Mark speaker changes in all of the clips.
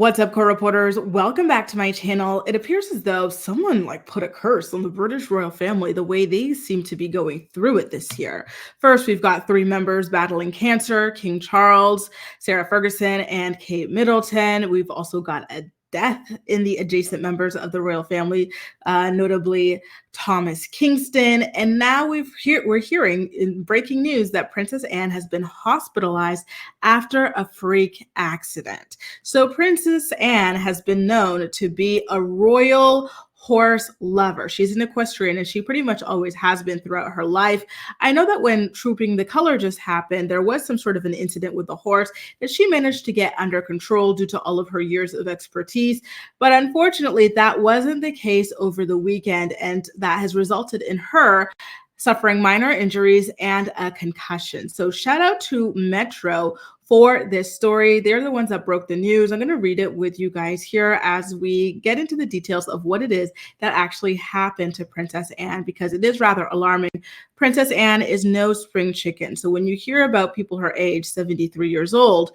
Speaker 1: What's up, core reporters? Welcome back to my channel. It appears as though someone put a curse on the British royal family the way they seem to be going through it this year. First, we've got three members battling cancer: King Charles, Sarah Ferguson, and Kate Middleton. We've also got a death in the adjacent members of the royal family, notably Thomas Kingston. And now we're hearing in breaking news that Princess Anne has been hospitalized after a freak accident. So Princess Anne has been known to be a royal horse lover. She's an equestrian, and she pretty much always has been throughout her life. I know that when Trooping the Color just happened, there was some sort of an incident with the horse that she managed to get under control due to all of her years of expertise. But unfortunately, that wasn't the case over the weekend, and that has resulted in her suffering minor injuries and a concussion. So shout out to Metro for this story. They're the ones that broke the news. I'm going to read it with you guys here as we get into the details of what it is that actually happened to Princess Anne, because it is rather alarming. Princess Anne is no spring chicken. So when you hear about people her age, 73 years old,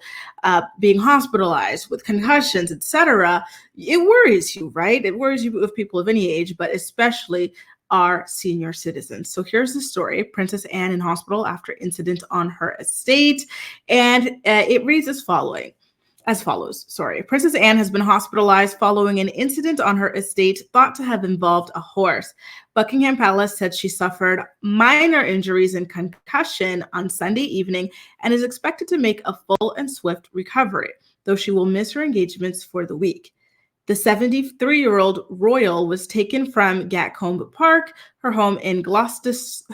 Speaker 1: being hospitalized with concussions, etc., it worries you, right? It worries you of people of any age, but especially are senior citizens. So here's the story: Princess Anne in hospital after incident on her estate. And it reads as follows. Princess Anne has been hospitalized following an incident on her estate thought to have involved a horse. Buckingham Palace said she suffered minor injuries and concussion on Sunday evening and is expected to make a full and swift recovery, though she will miss her engagements for the week. The 73-year-old royal was taken from Gatcombe Park, her home in Gloucestershire,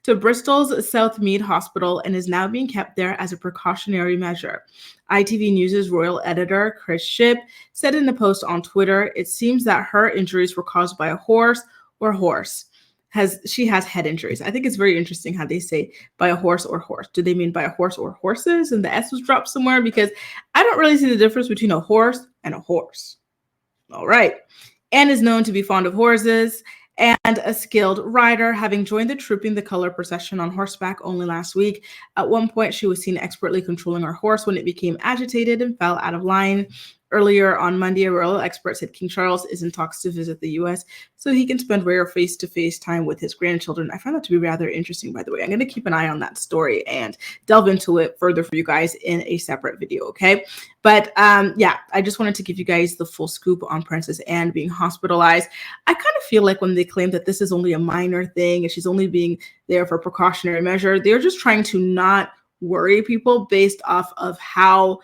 Speaker 1: to Bristol's Southmead Hospital and is now being kept there as a precautionary measure. ITV News' royal editor, Chris Shipp, said in a post on Twitter, "It seems that her injuries were caused by a horse or horse. She has head injuries." I think it's very interesting how they say by a horse or horse. Do they mean by a horse or horses? And the S was dropped somewhere, because I don't really see the difference between a horse and a horse. All right. Anne is known to be fond of horses and a skilled rider, having joined the Trooping the Color procession on horseback only last week. At one point, she was seen expertly controlling her horse when it became agitated and fell out of line. Earlier on Monday, a royal expert said King Charles is in talks to visit the U.S. so he can spend rare face-to-face time with his grandchildren. I find that to be rather interesting, by the way. I'm going to keep an eye on that story and delve into it further for you guys in a separate video, okay? But yeah, I just wanted to give you guys the full scoop on Princess Anne being hospitalized. I kind of feel like when they claim that this is only a minor thing and she's only being there for precautionary measure, they're just trying to not worry people based off of how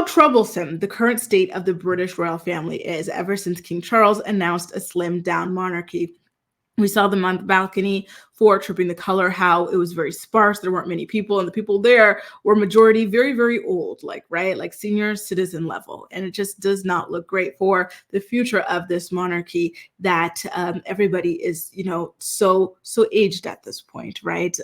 Speaker 1: troublesome the current state of the British royal family is ever since King Charles announced a slimmed down monarchy. We saw them on the balcony for Trooping the Color, how it was very sparse. There weren't many people, and the people there were majority very, very old, like senior citizen level. And it just does not look great for the future of this monarchy that everybody is, so aged at this point, right?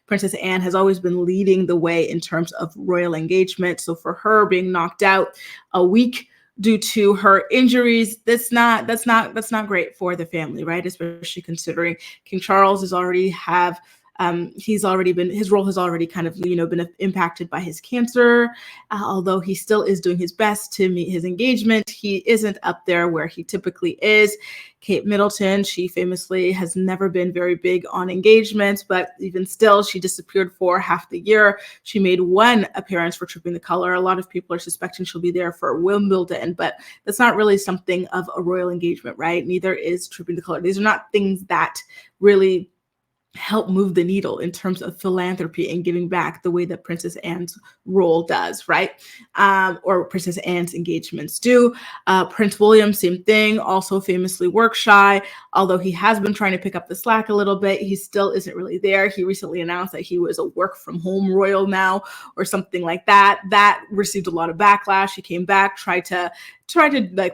Speaker 1: Princess Anne has always been leading the way in terms of royal engagement. So for her being knocked out a week due to her injuries, that's not great for the family, right? Especially considering King Charles has already his role has already kind of been impacted by his cancer. Although he still is doing his best to meet his engagement, he isn't up there where he typically is. Kate Middleton, she famously has never been very big on engagements, but even still, she disappeared for half the year. She made one appearance for Trooping the Color. A lot of people are suspecting she'll be there for Wimbledon, but that's not really something of a royal engagement, right? Neither is Trooping the Color. These are not things that really help move the needle in terms of philanthropy and giving back the way that Princess Anne's role does, right? Or Princess Anne's engagements do. Prince William, same thing, also famously work shy. Although he has been trying to pick up the slack a little bit, he still isn't really there. He recently announced that he was a work from home royal now, or something like that. That received a lot of backlash. He came back, tried to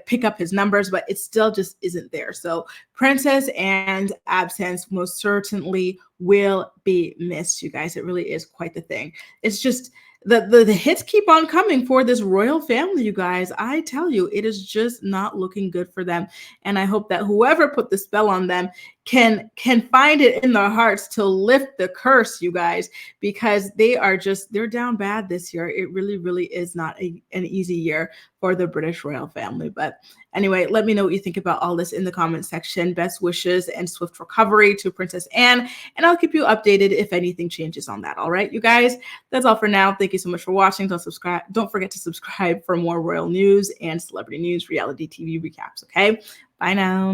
Speaker 1: pick up his numbers, but it still just isn't there. So Princess Anne's absence most certainly will be missed, you guys. It really is quite the thing. It's just The hits keep on coming for this royal family, you guys. I tell you, it is just not looking good for them. And I hope that whoever put the spell on them can find it in their hearts to lift the curse, you guys, because they're down bad this year. It really, really is not an easy year for the British royal family. But anyway, let me know what you think about all this in the comment section. Best wishes and swift recovery to Princess Anne, and I'll keep you updated if anything changes on that. All right, you guys, that's all for now. Thank you so much for watching. Don't forget to subscribe for more royal news and celebrity news, reality TV recaps. Okay, bye now.